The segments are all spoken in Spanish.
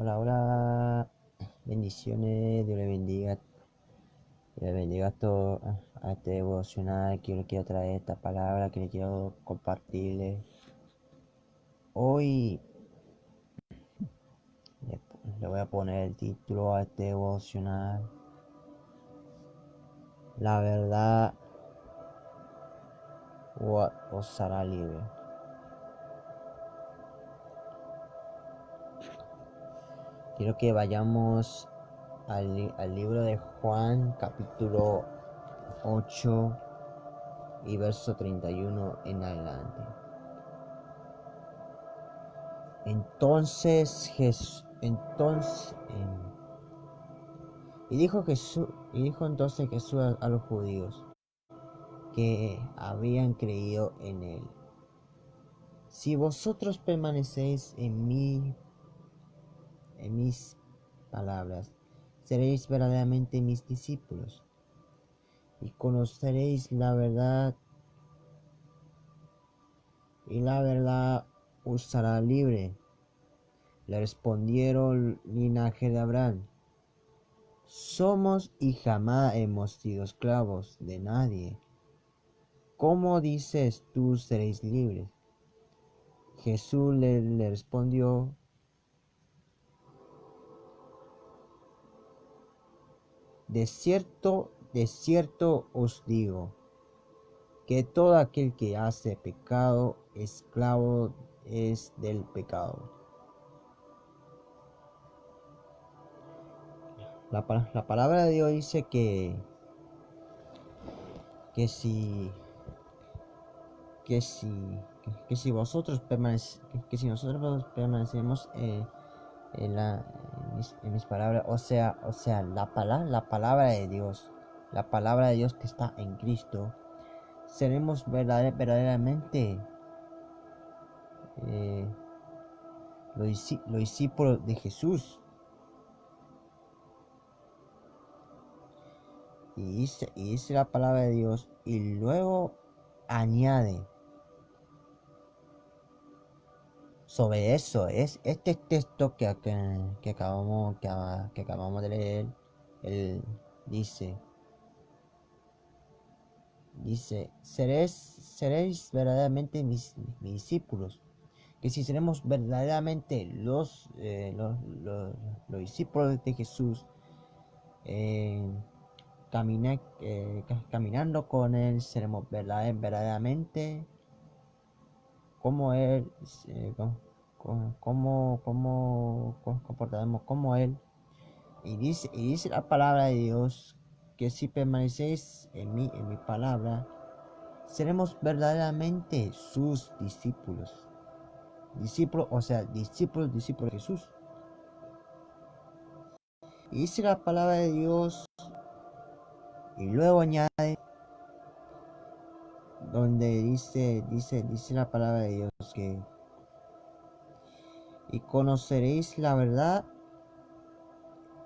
Hola, hola. Bendiciones. Dios le bendiga a todo a este devocional que yo le quiero traer esta palabra que le quiero compartirle. Hoy le voy a poner el título a este devocional. La verdad os hará libre. Quiero que vayamos al libro de Juan, capítulo 8 y verso 31 en adelante. Y dijo entonces Jesús a los judíos que habían creído en él: si vosotros permanecéis en mis palabras, seréis verdaderamente mis discípulos, y conoceréis la verdad, y la verdad os hará libre. Le respondieron linaje de Abraham: somos y jamás hemos sido esclavos de nadie. ¿Cómo dices tú seréis libres? Jesús le respondió: de cierto os digo, que todo aquel que hace pecado, esclavo es del pecado. La palabra de Dios dice que si que si que si vosotros nosotros permanecemos en mis palabras, o sea, la palabra de Dios, que está en Cristo, seremos verdaderamente eh, los discípulos de Jesús. Y dice la palabra de Dios, y luego añade sobre eso, es este texto que acabamos de leer. Él dice, seréis verdaderamente mis discípulos. Que si seremos verdaderamente los discípulos de Jesús, eh, caminando con Él, seremos verdaderamente como Él, como comportaremos como Él. Y dice la palabra de Dios que si permanecéis en mi palabra, seremos verdaderamente sus discípulos. Discípulos, o sea, discípulos de Jesús. Y dice la palabra de Dios, y luego añade, donde dice la palabra de Dios que y conoceréis la verdad,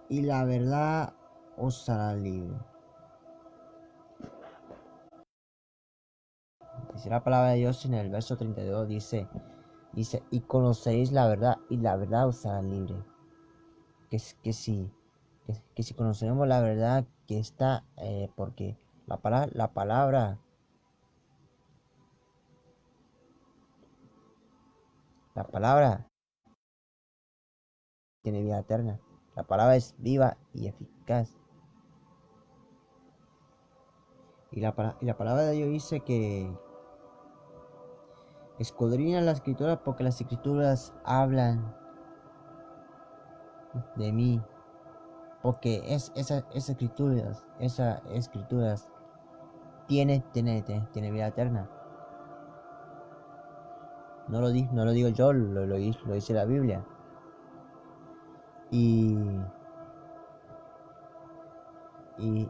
y la verdad os hará libre. Dice la palabra de Dios en el verso 32, dice, y conoceréis la verdad, y la verdad os hará libre. Que si conoceremos la verdad que está, porque la palabra tiene vida eterna. La palabra es viva y eficaz. Y la palabra de Dios dice que escudriña la escritura, porque las escrituras hablan de mí. Porque esas escrituras tiene vida eterna. No lo digo yo, lo dice la Biblia. Y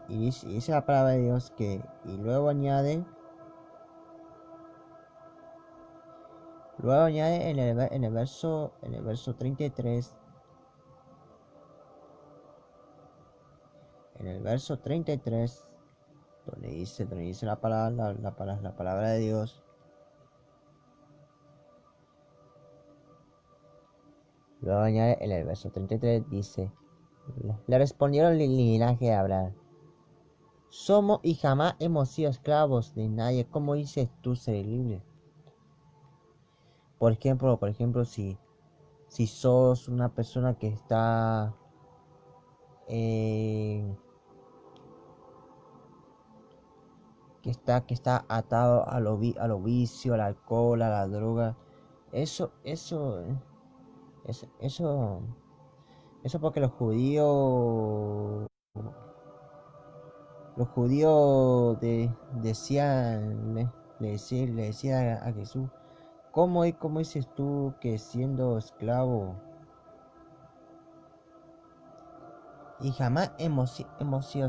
dice la palabra de Dios que, y luego añade en el verso 33, donde dice la palabra de Dios, Luego añade en el verso 33, dice, le respondieron el linaje de Abraham, somos y jamás hemos sido esclavos de nadie. ¿Cómo dices tú ser libre? Por ejemplo, si sos una persona que está eh, que está atado a a lo vicio, al alcohol, a la droga, eso, eso, eso, eso, eso porque los judíos decían, le decía a Jesús, ¿cómo dices tú que siendo esclavo y jamás hemos sido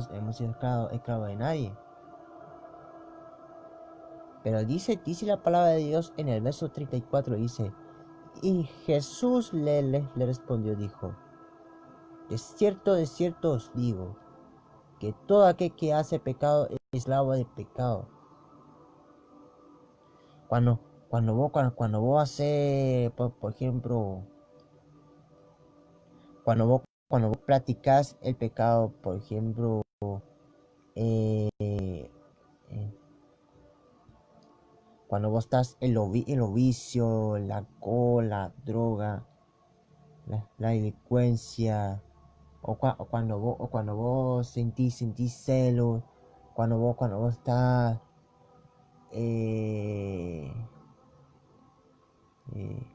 esclavos de nadie? Pero dice la palabra de Dios en el verso 34, dice, y Jesús le respondió, dijo, de cierto os digo, que todo aquel que hace pecado es esclavo de pecado. Cuando, cuando vos haces, por ejemplo, cuando vos practicas el pecado, por ejemplo, eh, eh, cuando vos estás en lo vicio, el alcohol, la droga, la delincuencia, o cuando vos sentís celos, cuando vos estás eh, eh,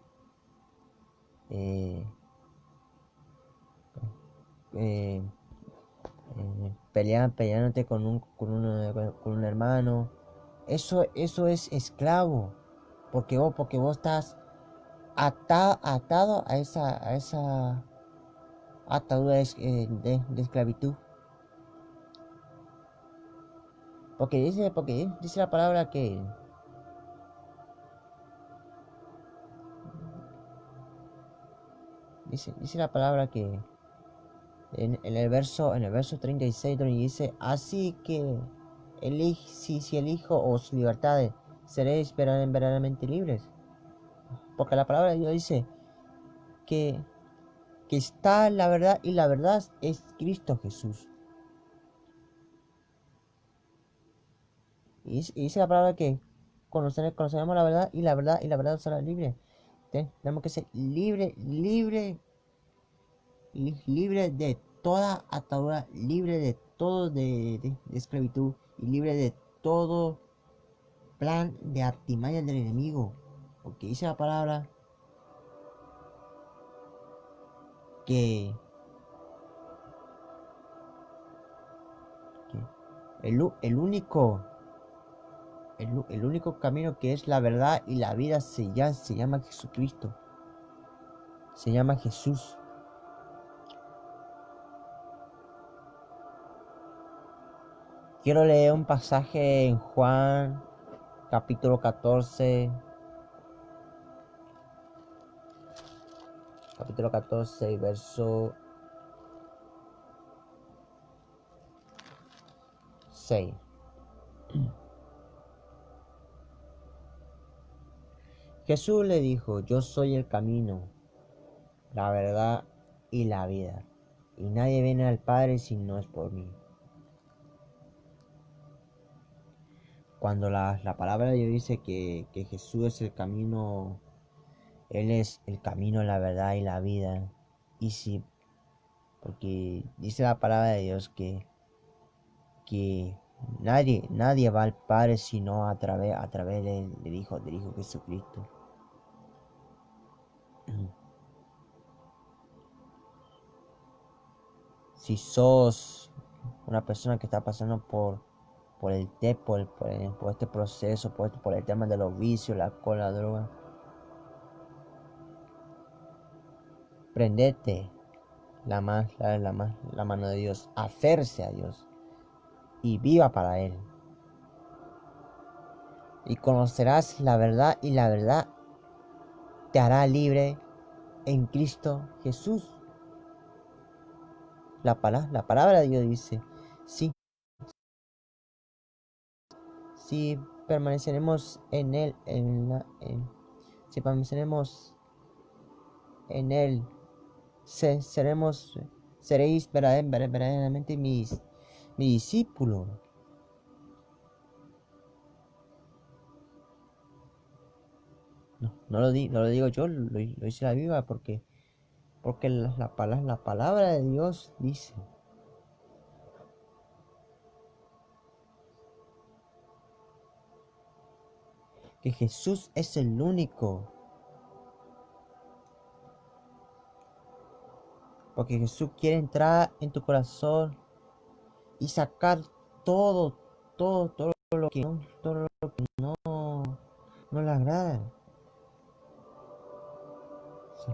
eh, eh, peleándote con un hermano, eso es esclavo, porque vos estás atado a esa atadura de esclavitud. Porque dice la palabra que dice la palabra que en el verso 36 donde dice, así que si elijo os libertades, seréis verdaderamente libres. Porque la palabra de Dios dice que, que está la verdad y la verdad es Cristo Jesús. Y dice la palabra que conoceremos la verdad y la verdad os hará libre. Tenemos que ser libre de toda atadura, libre de todo de esclavitud y libre de todo plan de artimaña del enemigo. Porque dice la palabra que, que el único camino que es la verdad y la vida se llama Jesucristo. Se llama Jesús. Quiero leer un pasaje en Juan capítulo 14. Capítulo 14, verso 6. Jesús le dijo, yo soy el camino, la verdad y la vida, y nadie viene al Padre si no es por mí. Cuando la palabra de Dios dice que Jesús es el camino, Él es el camino, la verdad y la vida. Y sí, porque dice la palabra de Dios que nadie va al Padre sino a través del Hijo Jesucristo. Si sos una persona que está pasando por este proceso, por el tema de los vicios, la alcohol, la droga, prendete la mano de Dios, hacerse a Dios y viva para Él. Y conocerás la verdad y la verdad te hará libre en Cristo Jesús. La palabra de Dios dice, sí, si permaneceremos en Él, si permaneceremos en Él, seréis verdaderamente mis discípulos. No lo digo yo, lo dice la Biblia, porque la palabra de Dios dice que Jesús es el único. Porque Jesús quiere entrar en tu corazón y sacar todo lo que no le agrada.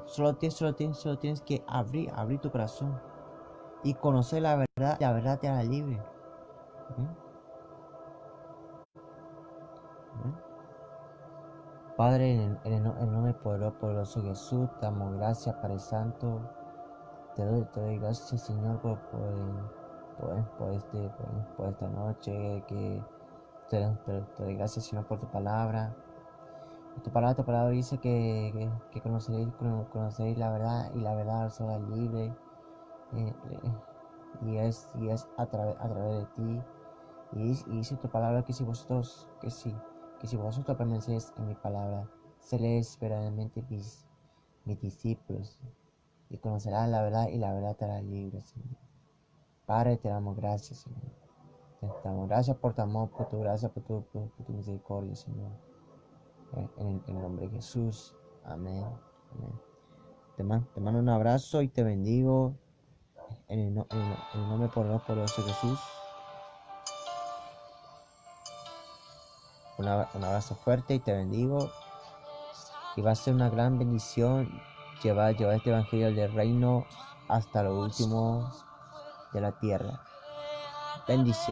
Solo tienes que abrir tu corazón y conocer la verdad. La verdad te hará libre. ¿Mm? ¿Mm? Padre, en el nombre poderoso de Jesús, te damos gracias, Padre Santo. Te doy gracias, Señor, por esta noche. Te doy gracias, Señor, por tu palabra. Tu palabra dice que conoceréis la verdad, y la verdad os hará libre. eh, eh, y es a través de ti. Y dice tu palabra que si vosotros permanecéis en mi palabra, seréis verdaderamente mis discípulos, y conocerás la verdad, y la verdad te hará libre, Señor. Padre, te damos gracias, Señor. Te damos gracias por tu amor, por tu gracia, por tu misericordia, Señor. En el nombre de Jesús. Amén. Amén. Te mando un abrazo y te bendigo en el nombre poderoso de Jesús. Un abrazo fuerte y te bendigo. Y va a ser una gran bendición llevar este evangelio del reino hasta lo último de la tierra. Bendición.